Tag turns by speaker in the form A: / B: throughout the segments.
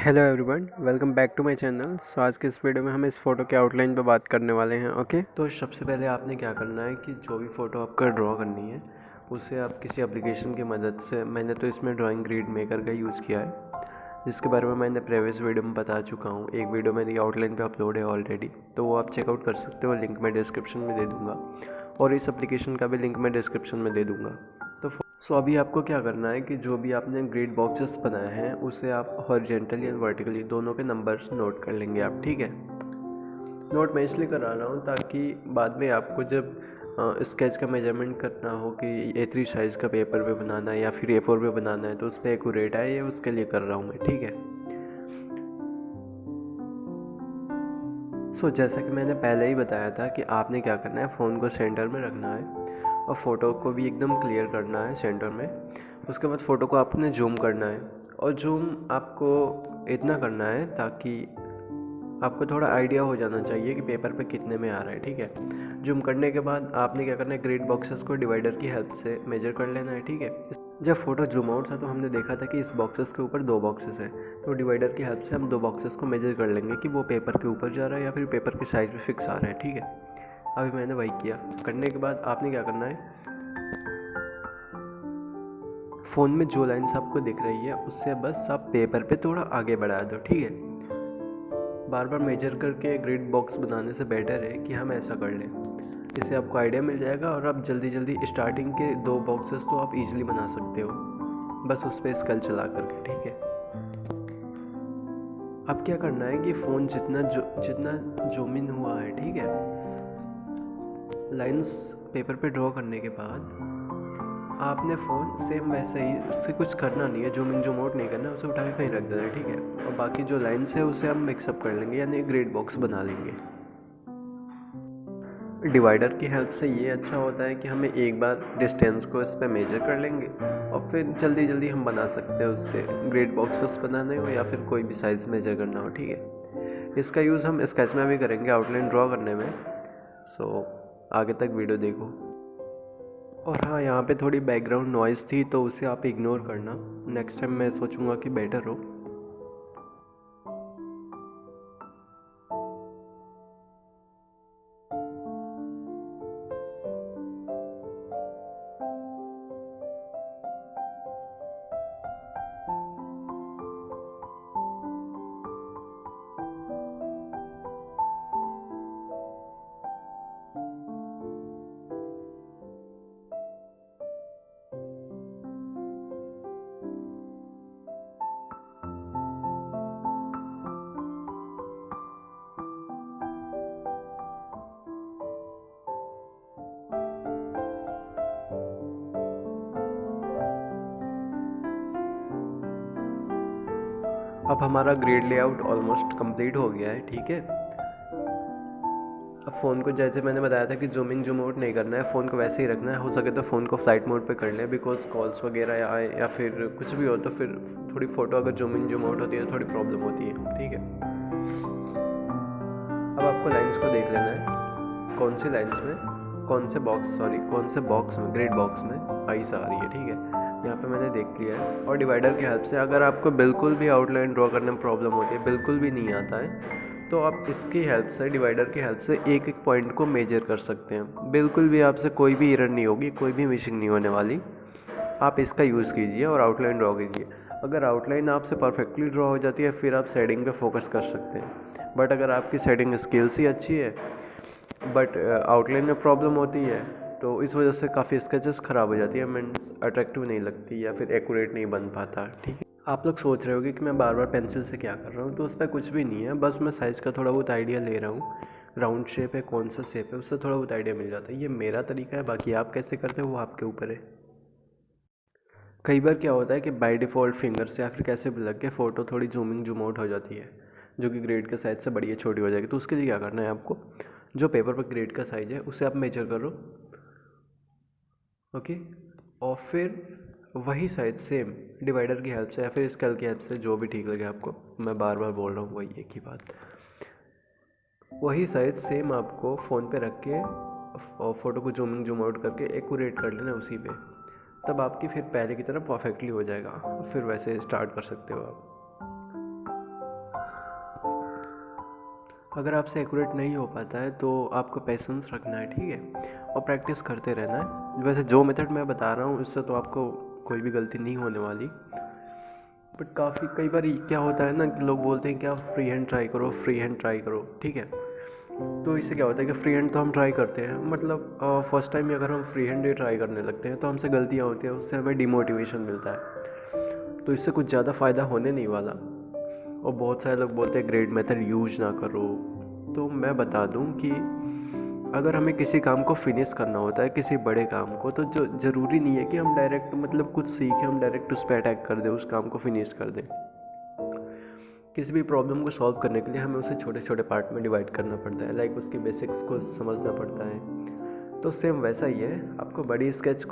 A: Hello everyone, welcome back to my channel. So आज के इस वीडियो में हम इस फ़ोटो के आउटलाइन पे बात करने वाले हैं। ओके, तो सबसे पहले आपने क्या करना है कि जो भी फ़ोटो आपका ड्रॉ करनी है उसे आप किसी एप्लीकेशन की मदद से, मैंने तो इसमें ड्राइंग ग्रिड मेकर का यूज़ किया है, जिसके बारे में मैंने प्रीवियस वीडियो में बता चुका हूँ। एक वीडियो मेरी आउटलाइन पे अपलोड है ऑलरेडी, तो वो आप चेकआउट कर सकते हो। लिंक मैं डिस्क्रिप्शन में दे दूँगा और इस एप्लीकेशन का भी लिंक मैं डिस्क्रिप्शन में दे दूँगा। तो अभी आपको क्या करना है कि जो भी आपने ग्रिड बॉक्सेस बनाए हैं उसे आप हॉरिजॉन्टली एंड वर्टिकली दोनों के नंबर्स नोट कर लेंगे आप। ठीक है, नोट मैं इसलिए करा रहा हूँ ताकि बाद में आपको जब स्केच का मेजरमेंट करना हो कि A3 साइज़ का पेपर पे बनाना है या फिर A4 पे बनाना है तो उस पर एक्यूरेट आए, ये उसके लिए कर रहा हूँ मैं। ठीक है, जैसा कि मैंने पहले ही बताया था कि आपने क्या करना है, फ़ोन को सेंटर में रखना है और फ़ोटो को भी एकदम क्लियर करना है सेंटर में। उसके बाद फ़ोटो को आपने जूम करना है और जूम आपको इतना करना है ताकि आपको थोड़ा आइडिया हो जाना चाहिए कि पेपर पे कितने में आ रहा है। ठीक है, जूम करने के बाद आपने क्या करना है, ग्रिड बॉक्सेस को डिवाइडर की हेल्प से मेजर कर लेना है। ठीक है, जब फ़ोटो जूम आउट था तो हमने देखा था कि इस बॉक्सेस के ऊपर दो बॉक्सेस हैं, तो डिवाइडर की हेल्प से हम दो बॉक्सेस को मेजर कर लेंगे कि वो पेपर के ऊपर जा रहा है या फिर पेपर के साइज पे फिक्स आ रहा है। ठीक है, अभी मैंने वही किया। करने के बाद आपने क्या करना है, फ़ोन में जो लाइन्स आपको दिख रही है उससे बस आप पेपर पे थोड़ा आगे बढ़ा दो। ठीक है, बार बार मेजर करके ग्रिड बॉक्स बनाने से बेटर है कि हम ऐसा कर लें। इससे आपको आइडिया मिल जाएगा और आप जल्दी जल्दी स्टार्टिंग के दो बॉक्सेस तो आप इजीली बना सकते हो, बस उस पर स्केल चला करके। ठीक है, अब क्या करना है कि फ़ोन जितना जूम इन हुआ है, ठीक है, लाइंस पेपर पे ड्रॉ करने के बाद आपने फ़ोन सेम वैसे ही, उससे कुछ करना नहीं है, जूम इन जूम आउट नहीं करना, उसे उठा के कहीं रख देना है। ठीक है, और बाकी जो लाइन्स है उसे हम मिक्सअप कर लेंगे, यानी ग्रिड बॉक्स बना लेंगे। डिवाइडर की हेल्प से ये अच्छा होता है कि हमें एक बार डिस्टेंस को इस पर मेजर कर लेंगे और फिर जल्दी जल्दी हम बना सकते हैं उससे, ग्रिड बॉक्सेस बनाने हो या फिर कोई भी साइज़ मेजर करना हो। ठीक है, इसका यूज़ हम स्केच में भी करेंगे, आउटलाइन ड्रॉ करने में। आगे तक वीडियो देखो। और हाँ, यहाँ पे थोड़ी बैकग्राउंड नॉइज़ थी तो उसे आप इग्नोर करना, नेक्स्ट टाइम मैं सोचूंगा कि बेटर हो। अब हमारा ग्रिड लेआउट ऑलमोस्ट कंप्लीट हो गया है। ठीक है, अब फ़ोन को जैसे मैंने बताया था कि जूम इन जूम आउट नहीं करना है, फ़ोन को वैसे ही रखना है। हो सके तो फ़ोन को फ्लाइट मोड पे कर लें, बिकॉज कॉल्स वगैरह आए या फिर कुछ भी हो तो फिर थोड़ी फ़ोटो अगर जूम इन जूम आउट होती है तो थोड़ी प्रॉब्लम होती है। ठीक है, अब आपको लाइंस को देख लेना है, कौन सी लाइंस में कौन से बॉक्स में, ग्रिड बॉक्स में आइस आ रही है। ठीक है, यहाँ पे मैंने देख लिया है। और डिवाइडर की हेल्प से अगर आपको बिल्कुल भी आउटलाइन ड्रॉ करने में प्रॉब्लम होती है, बिल्कुल भी नहीं आता है, तो आप इसकी हेल्प से, डिवाइडर की हेल्प से एक एक पॉइंट को मेजर कर सकते हैं। बिल्कुल भी आपसे कोई भी एरर नहीं होगी, कोई भी मिसिंग नहीं होने वाली। आप इसका यूज़ कीजिए और आउटलाइन ड्रॉ कीजिए। अगर आउटलाइन आपसे परफेक्टली ड्रॉ हो जाती है फिर आप शेडिंग पे फोकस कर सकते हैं। बट अगर आपकी शेडिंग स्किल्स ही अच्छी है बट आउटलाइन में प्रॉब्लम होती है तो इस वजह से काफ़ी स्केचेस ख़राब हो जाती है, मीन्स अट्रैक्टिव नहीं लगती या फिर एक्यूरेट नहीं बन पाता। ठीक है, आप लोग सोच रहे होगे कि मैं बार बार पेंसिल से क्या कर रहा हूँ, तो उस पर कुछ भी नहीं है, बस मैं साइज़ का थोड़ा बहुत आइडिया ले रहा हूँ। राउंड शेप है, कौन सा शेप है, उससे थोड़ा बहुत आइडिया मिल जाता है। ये मेरा तरीका है, बाकी आप कैसे करते हो वो आपके ऊपर है। कई बार क्या होता है कि बाय डिफ़ॉल्ट फिंगर से या फिर कैसे भी लग के फ़ोटो थोड़ी जूमिंग जूम आउट हो जाती है, जो कि ग्रेड के साइज़ से बड़ी छोटी हो जाएगी। तो उसके लिए क्या करना है आपको, जो पेपर पर ग्रेड का साइज़ है उसे आप मेजर करो। ओके, और फिर वही साइज सेम डिवाइडर की हेल्प से या फिर स्केल की हेल्प से, जो भी ठीक लगे आपको, मैं बार बार बोल रहा हूँ वही एक ही बात, वही साइज सेम आपको फ़ोन पे रख के और फ़ोटो को जूम इन जूम आउट करके एक्यूरेट कर लेना उसी पे। तब आपकी फिर पहले की तरह परफेक्टली हो जाएगा, फिर वैसे स्टार्ट कर सकते हो आप। अगर आपसे एक्यूरेट नहीं हो पाता है तो आपको पेशेंस रखना है, ठीक है, और प्रैक्टिस करते रहना है। वैसे जो मेथड मैं बता रहा हूँ इससे तो आपको कोई भी गलती नहीं होने वाली, बट कई बार क्या होता है ना कि लोग बोलते हैं कि आप फ्री हैंड ट्राई करो, फ्री हैंड ट्राई करो, ठीक है। तो इससे क्या होता है कि फ्री हैंड तो हम ट्राई करते हैं, मतलब फर्स्ट टाइम अगर हम फ्री हैंड ही ट्राई करने लगते हैं तो हमसे गलतियाँ होती हैं, उससे हमें डिमोटिवेशन मिलता है, तो इससे कुछ ज़्यादा फ़ायदा होने नहीं वाला। और बहुत सारे लोग बोलते हैं ग्रेड मेथड यूज ना करो, तो मैं बता दूं कि अगर हमें किसी काम को फिनिश करना होता है, किसी बड़े काम को, तो जो ज़रूरी नहीं है कि हम डायरेक्ट मतलब कुछ सीखें, हम डायरेक्ट उस पर अटैक कर दें, उस काम को फिनिश कर दें। किसी भी प्रॉब्लम को सॉल्व करने के लिए हमें उसे छोटे छोटे पार्ट में डिवाइड करना पड़ता है, लाइक उसकी बेसिक्स को समझना पड़ता है। तो सेम वैसा ही है, आपको बड़ी स्केच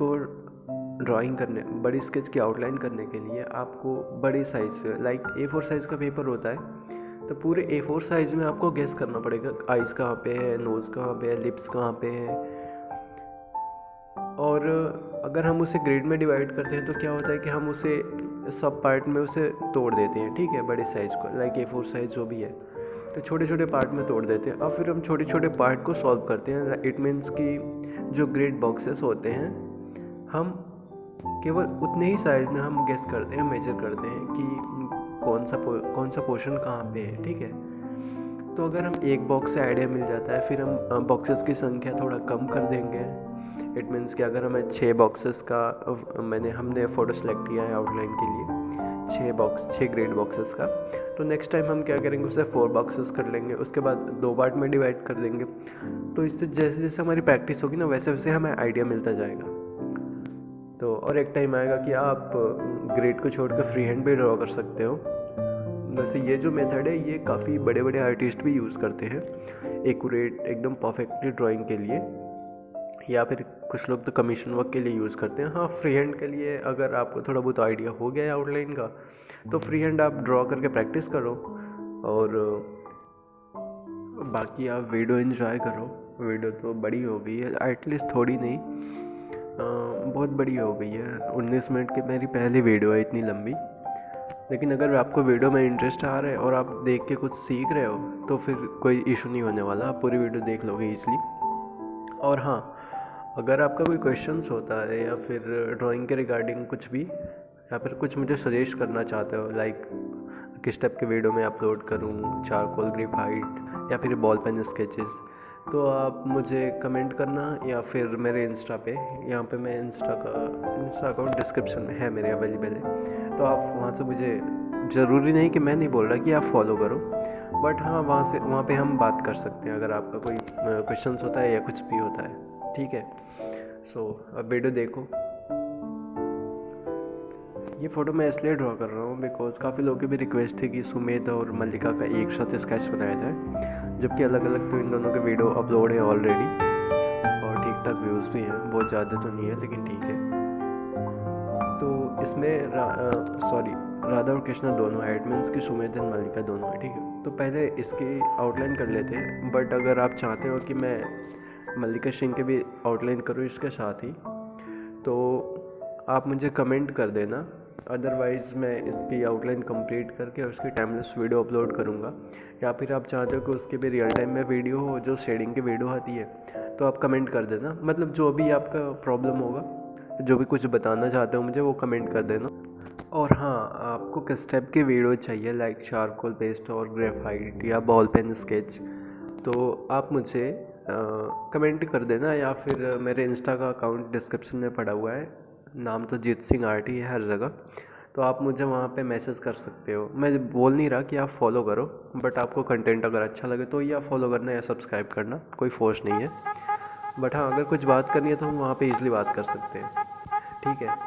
A: की आउटलाइन करने के लिए आपको बड़ी साइज़ पे, लाइक A4 साइज़ का पेपर होता है, तो पूरे A4 साइज़ में आपको गेस करना पड़ेगा आइज़ कहाँ पे है, नोज़ कहाँ पे है, लिप्स कहाँ पे है। और अगर हम उसे ग्रेड में डिवाइड करते हैं तो क्या होता है कि हम उसे सब पार्ट में उसे तोड़ देते हैं, ठीक है, बड़े साइज़ को, लाइक A4 साइज़ जो भी है, तो छोटे छोटे पार्ट में तोड़ देते हैं और फिर हम छोटे छोटे पार्ट को सॉल्व करते हैं। इट मीन्स कि जो ग्रेड बॉक्सेस होते हैं हम केवल उतने ही साइज में हम गेस करते हैं, मेजर करते हैं कि कौन सा पोर्शन कहाँ पे है, ठीक है। तो अगर हम एक बॉक्स से आइडिया मिल जाता है, फिर हम बॉक्सेस की संख्या थोड़ा कम कर देंगे। इट मीन्स कि अगर हमें 6 बॉक्सेस का हमने फ़ोटो सेलेक्ट किया है आउटलाइन के लिए, 6 ग्रेड बॉक्सेस का, तो नेक्स्ट टाइम हम क्या करेंगे, उसे 4 बॉक्सेस कर लेंगे, उसके बाद 2 पार्ट में डिवाइड कर देंगे। तो इससे जैसे जैसे हमारी प्रैक्टिस होगी ना, वैसे वैसे हमें आइडिया मिलता जाएगा। तो और एक टाइम आएगा कि आप ग्रेड को छोड़ कर फ्री हैंड भी ड्रॉ कर सकते हो। वैसे ये जो मेथड है ये काफ़ी बड़े बड़े आर्टिस्ट भी यूज़ करते हैं एक्यूरेट एकदम परफेक्टली ड्राइंग के लिए, या फिर कुछ लोग तो कमीशन वर्क के लिए यूज़ करते हैं। हाँ, फ्री हैंड के लिए अगर आपको थोड़ा बहुत आइडिया हो गया है आउटलाइन का, तो फ्री हैंड आप ड्रॉ करके प्रैक्टिस करो, और बाकी आप वीडियो एंजॉय करो। वीडियो तो बड़ी हो गई है, एटलीस्ट थोड़ी नहीं, बहुत बड़ी हो गई है। 19 मिनट की मेरी पहली वीडियो है इतनी लंबी, लेकिन अगर आपको वीडियो में इंटरेस्ट आ रहा है और आप देख के कुछ सीख रहे हो तो फिर कोई इशू नहीं होने वाला, आप पूरी वीडियो देख लोगे ईज़िली। और हाँ, अगर आपका कोई क्वेश्चंस होता है या फिर ड्राइंग के रिगार्डिंग कुछ भी, या फिर कुछ मुझे सजेस्ट करना चाहते हो, लाइक किस टाइप के वीडियो में अपलोड करूँ, चारकोल, ग्रेफाइट या फिर बॉल पेन स्केचेस, तो आप मुझे कमेंट करना, या फिर मेरे इंस्टा पे, यहाँ पे मैं इंस्टा अकाउंट डिस्क्रिप्शन में है मेरे, अवेलेबल है, तो आप वहाँ से मुझे, ज़रूरी नहीं कि मैं नहीं बोल रहा कि आप फॉलो करो, बट हाँ वहाँ पे हम बात कर सकते हैं अगर आपका कोई क्वेश्चंस होता है या कुछ भी होता है, ठीक है। सो अब वीडियो देखो। ये फ़ोटो मैं इसलिए ड्रॉ कर रहा हूँ बिकॉज काफ़ी लोगों की भी रिक्वेस्ट थी कि सुमेध और मल्लिका का एक साथ स्केच बनाया जाए, जबकि अलग अलग तो इन दोनों के वीडियो अपलोड है ऑलरेडी और ठीक ठाक व्यूज़ भी हैं, बहुत ज़्यादा तो नहीं है लेकिन ठीक है। तो इसमें राधा और कृष्णा दोनों है, इट मीन्स कि सुमेध और मल्लिका दोनों है, ठीक है। तो पहले इसकी आउटलाइन कर लेते हैं, बट अगर आप चाहते हो कि मैं मल्लिका सिंह के भी आउटलाइन करूँ इसके साथ ही, तो आप मुझे कमेंट कर देना, अदरवाइज़ मैं इसकी आउटलाइन कंप्लीट करके और उसकी टाइमलेस वीडियो अपलोड करूँगा। या फिर आप चाहते हो कि उसकी भी रियल टाइम में वीडियो हो, जो शेडिंग की वीडियो आती है, तो आप कमेंट कर देना, मतलब जो भी आपका प्रॉब्लम होगा, जो भी कुछ बताना चाहते हो मुझे, वो कमेंट कर देना। और हाँ, आपको किस टाइप की वीडियो चाहिए, लाइक चारकोल पेस्ट और ग्रेफाइट या बॉल पेन स्केच, तो आप मुझे कमेंट कर देना, या फिर मेरे इंस्टा का अकाउंट डिस्क्रिप्शन में पड़ा हुआ है, नाम तो जीत सिंह आर्टी है हर जगह, तो आप मुझे वहाँ पे मैसेज कर सकते हो। मैं बोल नहीं रहा कि आप फॉलो करो, बट आपको कंटेंट अगर अच्छा लगे तो या फॉलो करना या सब्सक्राइब करना, कोई फोर्स नहीं है। बट हाँ, अगर कुछ बात करनी है तो हम वहाँ पे ईज़िली बात कर सकते हैं, ठीक है।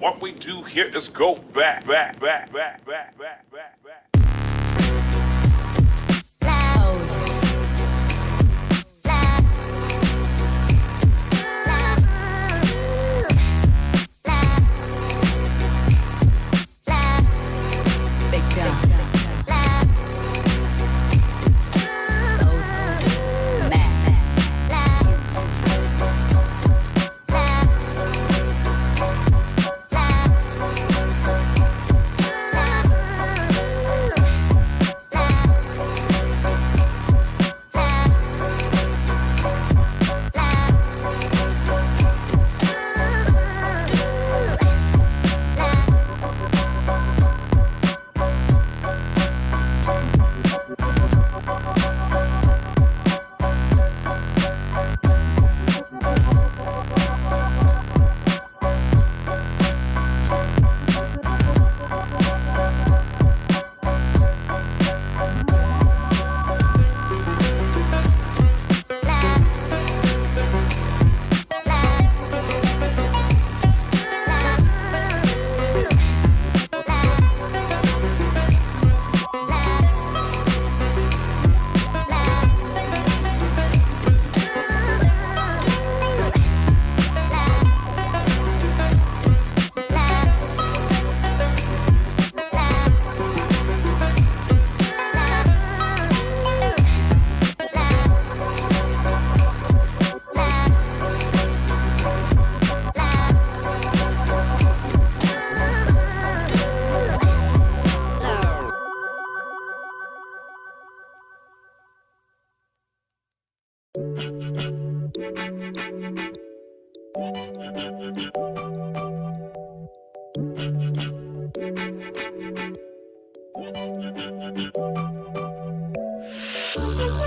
B: What we do here is go back, back, back, back, back, back, back, back.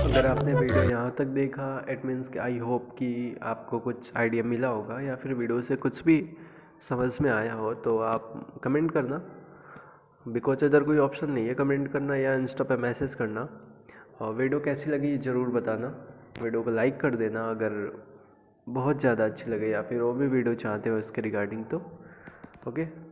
A: अगर आपने वीडियो यहाँ तक देखा इट मीन्स कि आई होप कि आपको कुछ आइडिया मिला होगा या फिर वीडियो से कुछ भी समझ में आया हो, तो आप कमेंट करना, बिकॉज इधर कोई ऑप्शन नहीं है कमेंट करना या इंस्टा पे मैसेज करना। और वीडियो कैसी लगी ज़रूर बताना, वीडियो को लाइक कर देना अगर बहुत ज़्यादा अच्छी लगे या फिर वो भी वीडियो चाहते हो इसके रिगार्डिंग तो। ओके।